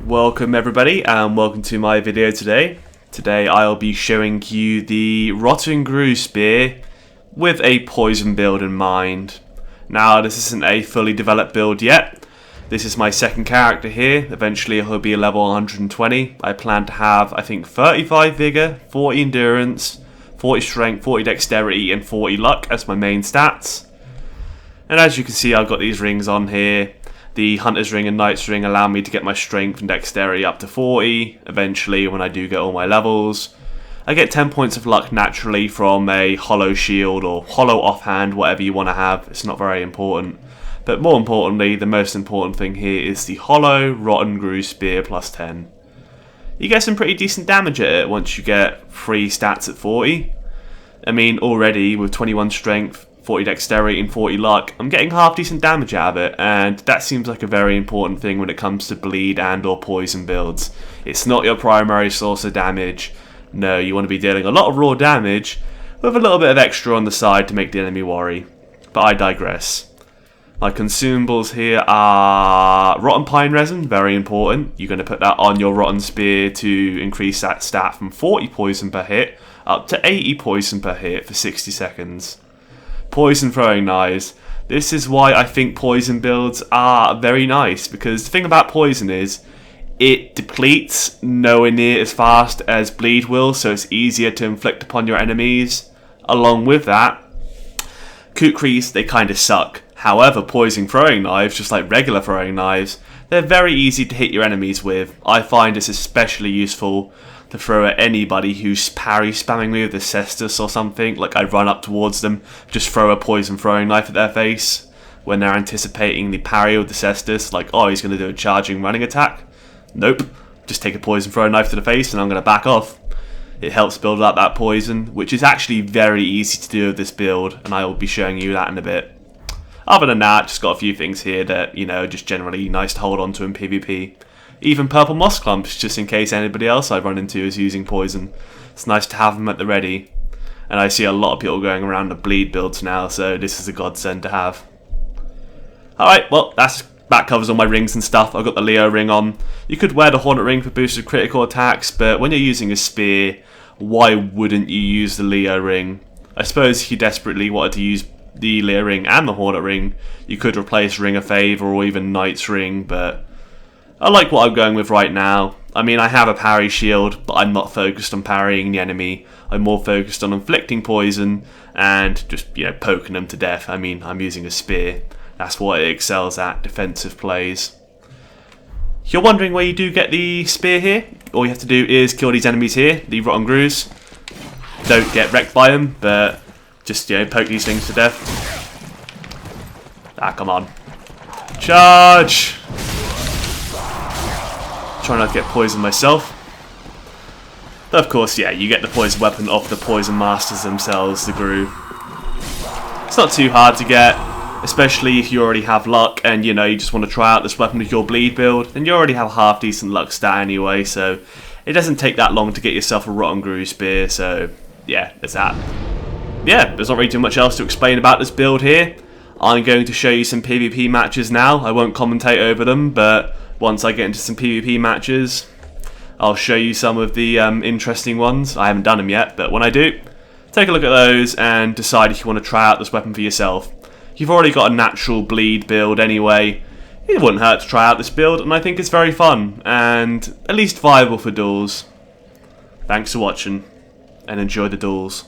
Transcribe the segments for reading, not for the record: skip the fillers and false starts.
Welcome everybody and welcome to my video today. Today I'll be showing you the Rotten Ghru spear with a poison build in mind. Now this isn't a fully developed build yet. This is my second character here. Eventually he'll be a level 120. I plan to have I think 35 vigor, 40 endurance, 40 strength, 40 dexterity and 40 luck as my main stats. And as you can see I've got these rings on here. The Hunter's Ring and Knight's Ring allow me to get my strength and dexterity up to 40, eventually when I do get all my levels. I get 10 points of luck naturally from a hollow shield or hollow offhand, whatever you want to have. It's not very important. But more importantly, the most important thing here is the hollow Rotten Ghru spear plus 10. You get some pretty decent damage at it once you get 3 stats at 40. I mean, already with 21 strength, 40 dexterity and 40 luck, I'm getting half decent damage out of it, and that seems like a very important thing when it comes to bleed and or poison builds. It's not your primary source of damage. No, you want to be dealing a lot of raw damage with a little bit of extra on the side to make the enemy worry. But I digress. My consumables here are rotten pine resin, very important. You're going to put that on your rotten spear to increase that stat from 40 poison per hit up to 80 poison per hit for 60 seconds. Poison throwing knives. This is why I think poison builds are very nice, because the thing about poison is it depletes nowhere near as fast as bleed will, so it's easier to inflict upon your enemies. Along with that, kukris, they kind of suck. However, poison throwing knives, just like regular throwing knives, they're very easy to hit your enemies with. I find it's especially useful to throw at anybody who's parry spamming me with a cestus or something. Like I run up towards them, just throw a poison throwing knife at their face when they're anticipating the parry with the cestus, like, oh, he's going to do a charging running attack. Nope, just take a poison throwing knife to the face and I'm going to back off. It helps build up that poison, which is actually very easy to do with this build, and I will be showing you that in a bit. Other than that, just got a few things here that, you know, just generally nice to hold on to in PvP. Even purple moss clumps, just in case anybody else I run into is using poison. It's nice to have them at the ready. And I see a lot of people going around the bleed builds now, so this is a godsend to have. Alright, well, that covers all my rings and stuff. I've got the Leo ring on. You could wear the Hornet ring for boosted critical attacks, but when you're using a spear, why wouldn't you use the Leo ring? I suppose if you desperately wanted to use the Leo ring and the Hornet ring, you could replace Ring of Favor or even Knight's ring, but I like what I'm going with right now. I mean, I have a parry shield, but I'm not focused on parrying the enemy. I'm more focused on inflicting poison and just, you know, poking them to death. I mean, I'm using a spear. That's what it excels at, defensive plays. If you're wondering where you do get the spear here, all you have to do is kill these enemies here, the Rotten Ghrus. Don't get wrecked by them, but just, you know, poke these things to death. Ah, come on. Charge! Try not to get poisoned myself. But of course, yeah, you get the poison weapon off the poison masters themselves, the Ghru. It's not too hard to get, especially if you already have luck and, you know, you just want to try out this weapon with your bleed build, then you already have a half decent luck stat anyway, so it doesn't take that long to get yourself a Rotten Ghru spear, so yeah, there's that. Yeah, there's not really too much else to explain about this build here. I'm going to show you some PvP matches now. I won't commentate over them, but once I get into some PvP matches, I'll show you some of the interesting ones. I haven't done them yet, but when I do, take a look at those and decide if you want to try out this weapon for yourself. You've already got a natural bleed build anyway. It wouldn't hurt to try out this build, and I think it's very fun and at least viable for duels. Thanks for watching, and enjoy the duels.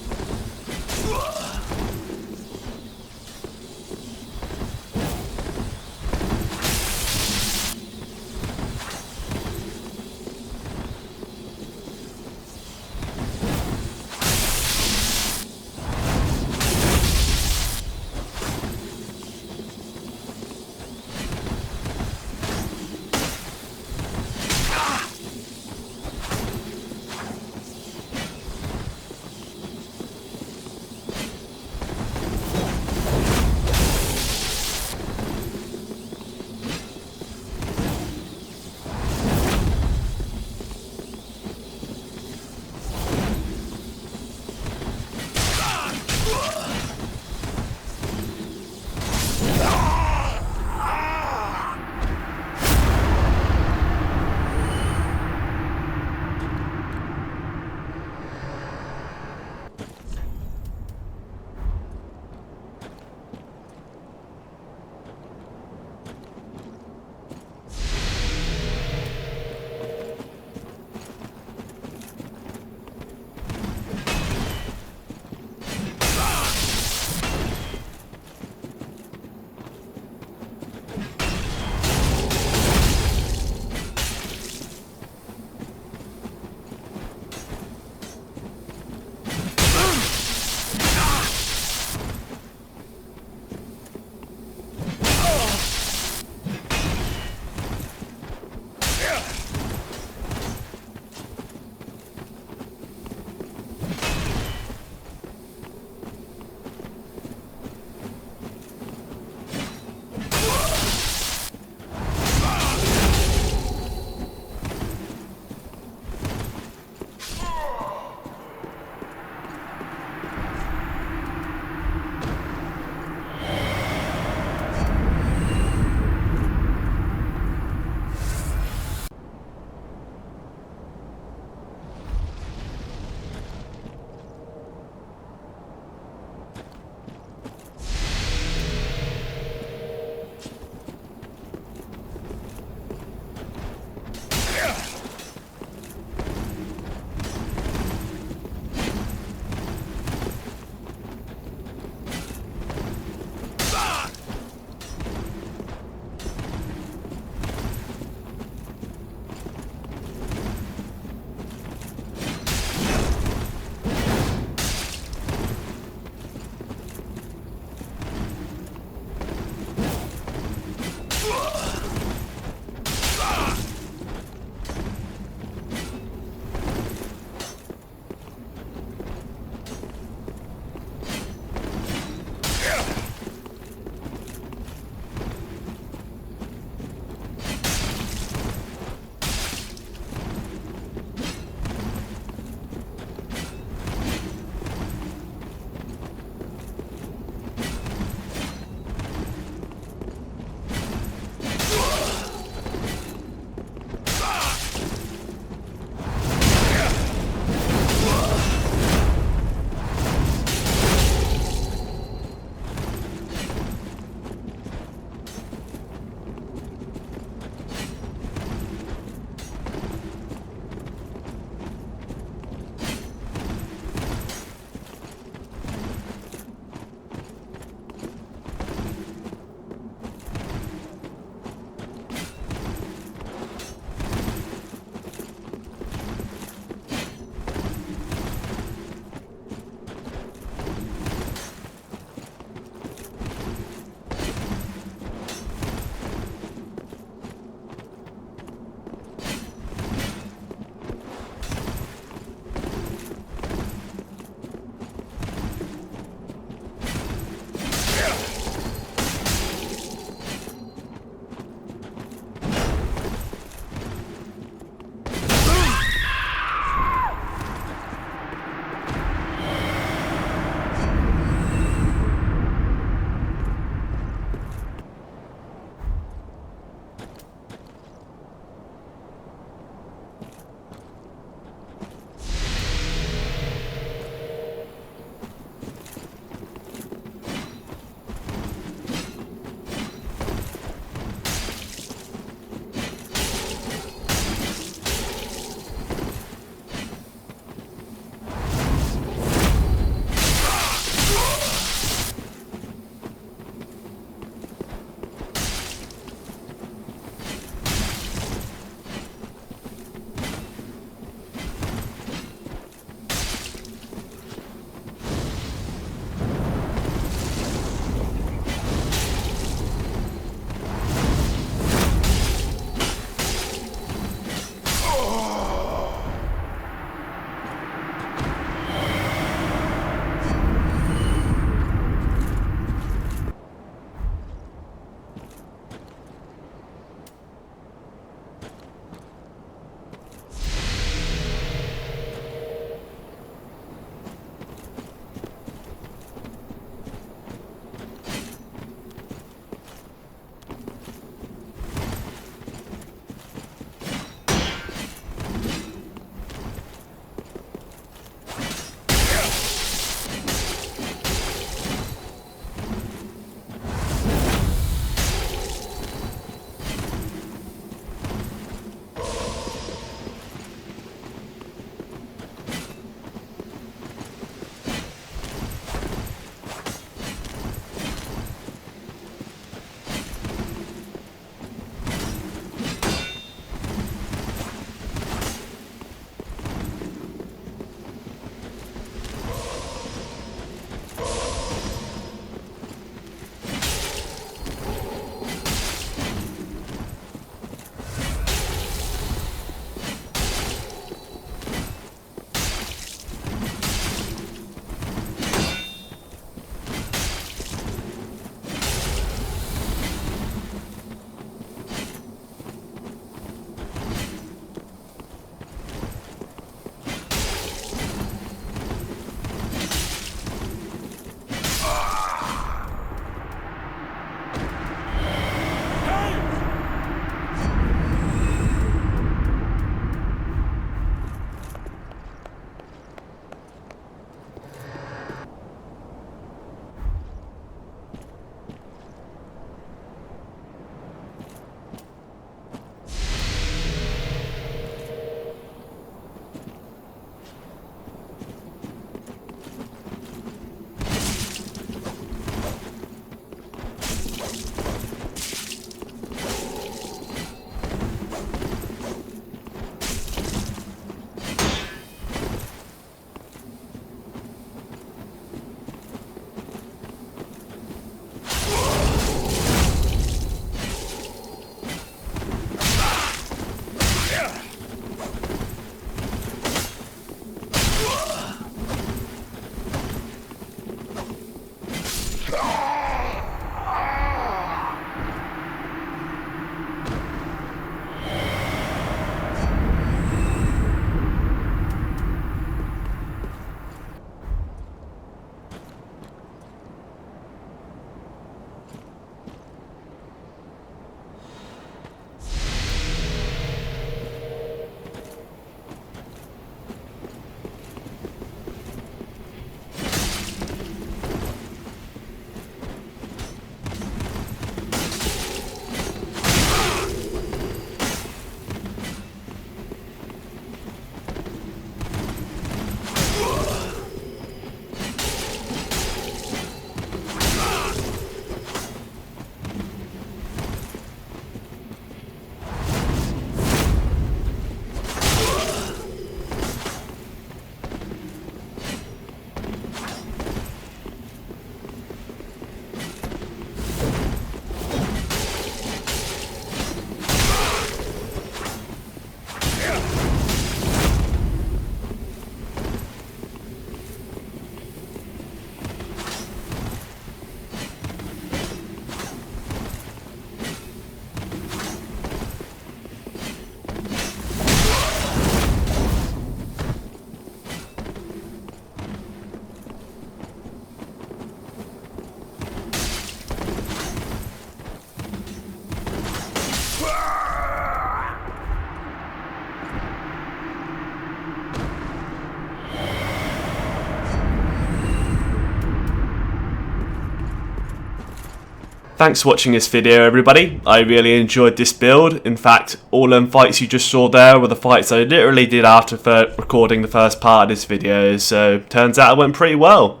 thanks for watching this video, everybody. I really enjoyed this build. In fact, all them fights you just saw there were the fights I literally did after recording the first part of this video, so turns out it went pretty well.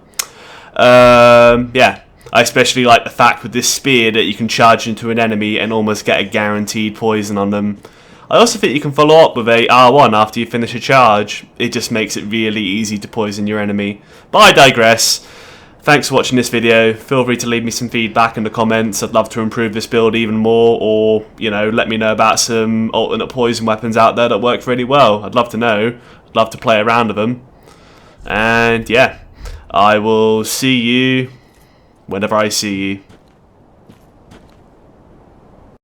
Yeah, I especially like the fact with this spear that you can charge into an enemy and almost get a guaranteed poison on them. I also think you can follow up with a R1 after you finish a charge. It just makes it really easy to poison your enemy. But I digress. Thanks for watching this video. Feel free to leave me some feedback in the comments. I'd love to improve this build even more, or, you know, let me know about some alternate poison weapons out there that work really well. I'd love to know. I'd love to play around with them. And yeah, I will see you whenever I see you.